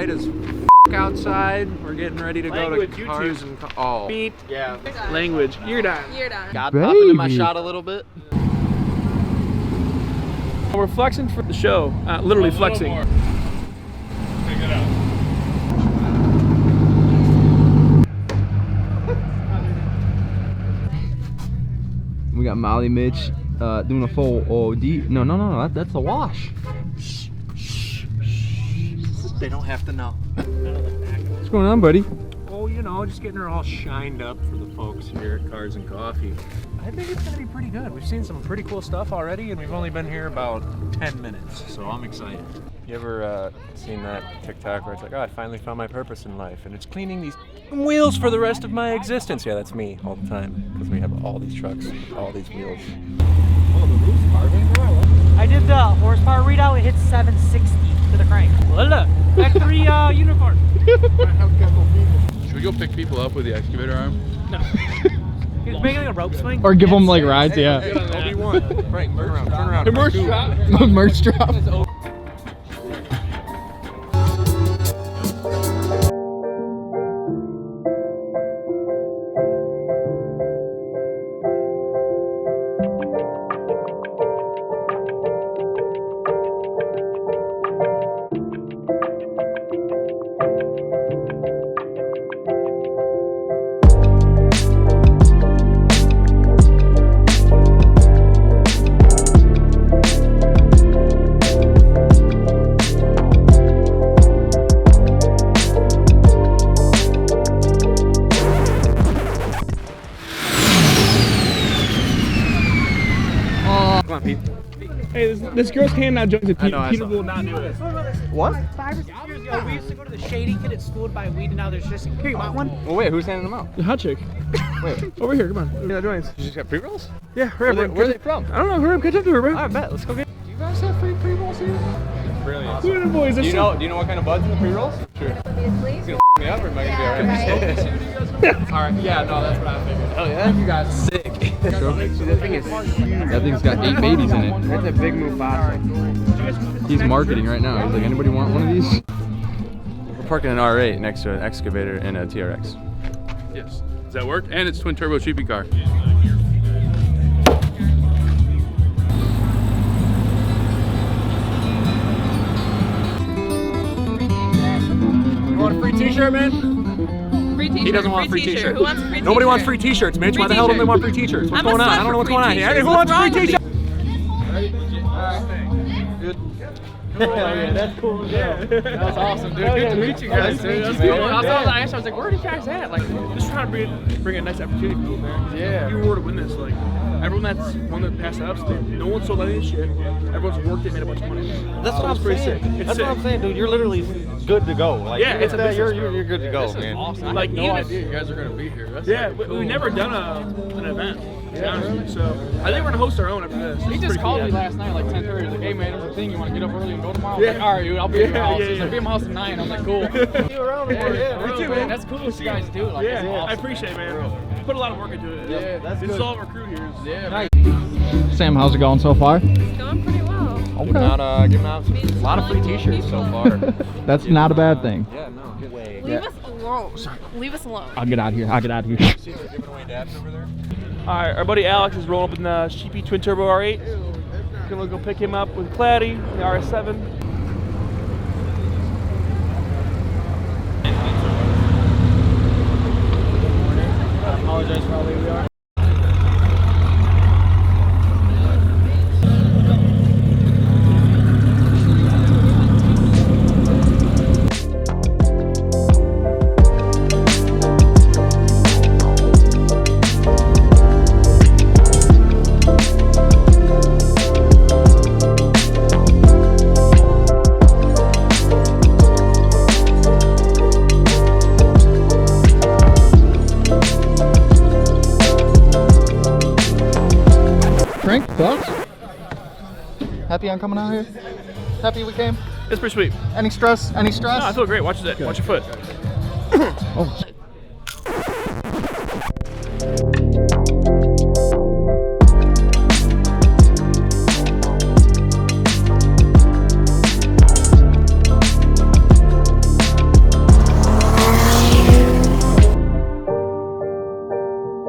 bright as outside. We're getting ready to go to cars and Beat. Yeah. Language. You're done. You're done. God pop into my shot a little bit. We're flexing for the show. Literally flexing. Take it out. We got Molly Mitch doing a full OD. No, that's a wash. They don't have to know. What's going on, buddy? Oh, you know, just getting her all shined up for the folks here at Cars and Coffee. I think it's gonna be pretty good. We've seen some pretty cool stuff already, and we've only been here about 10 minutes, so I'm excited. You ever seen that TikTok where it's like, oh, I finally found my purpose in life, and it's cleaning these wheels for the rest of my existence? Yeah, that's me all the time, because we have all these trucks, all these wheels. Oh, the roof's carving, bro. I did the horsepower readout. It hit 760 to the crank. Well, look, factory unicorn. Should we go pick people up with the excavator arm? No. He's making like a rope swing. Or give them like rides, yeah. Hey, Obi-Wan. Frank, turn around, turn around. Merch drop. Merch drop. Hey, this girl's handing out joints at Peter will not do it. What? 5 or 6 years ago, we used to go to the Shady Kid at school to buy weed, and now there's just, here, you want one? Well, wait, who's handing them out? The hot chick. Wait, Over here, come on. Yeah, joints. you just got pre-rolls? Yeah, hurry up. Where are they from? I don't know, hurry up, catch up to her, bro. Alright, bet, let's go get. Do you guys have free pre-rolls here? Brilliant. Look at the boys. Do you know what kind of buds in the pre-rolls? Sure. Obviously. Me up or am I gonna be alright? Alright, yeah, no, that's what I figured. Hell yeah. You guys sick. That thing is huge. That thing's got 8 babies in it. That's a big Mufasa. He's marketing right now. He's like, anybody want one of these? We're parking an R8 next to an excavator and a TRX. Yes. Does that work? And it's twin turbo Sheepy car. You want a free t-shirt, man? Free t-shirt. He doesn't want a free t-shirt. Who wants a free t-shirt? Nobody wants free t-shirts, Mitch. Why the hell don't they want free t-shirts? What's going on? I don't know what's going on here. Who wants a free t-shirt? Yeah, that's cool. Yeah. That was awesome, dude. Good to meet you guys, dude. That's cool. I was like, where are you guys at? Like, Just trying to bring a nice opportunity for people, man. Yeah. You were to win this, like, everyone that's won the past ups, no one sold any shit. Everyone's worked it, made a bunch of money. that's what I'm pretty saying. sick. It's That's sick. what I'm saying, dude. You're literally good to go. Like, Yeah, it's a business, you're bro. good to go, man. Awesome. Like, No even idea you guys are gonna be here. That's Yeah, fucking cool. we've never done an event, to be honest with you. So I think we're gonna host our own after this. He just called me last night, like 10:30. He's like, "Hey man, there's a thing. You want to get up early and go tomorrow?" I was Yeah. like, "All right, dude. I'll be at your house." Yeah, He's like, yeah. "Be at my house at 9." I'm like, "Cool." You around Yeah, Me too, man. That's cool what you guys do. Like, Yeah, it's awesome. I appreciate it, man. Put a lot of work into it. Yeah, that's This is good. all of our crew here. Yeah. Sam, how's it going so far? It's going pretty well. Giving out a lot of free t-shirts so far. That's not a bad thing. Yeah, no, good way. Leave us alone. Leave us alone. I'll get out of here. See they're giving away dabs over there? All right, our buddy Alex is rolling up in the Sheepy Twin Turbo R8. Gonna go pick him up with Claddy, the RS7. I apologize for how late we are. Frank, thoughts? Happy on coming out here? Happy we came? It's pretty sweet. Any stress? Any stress? No, I feel great. Watch that. Watch your foot. Oh,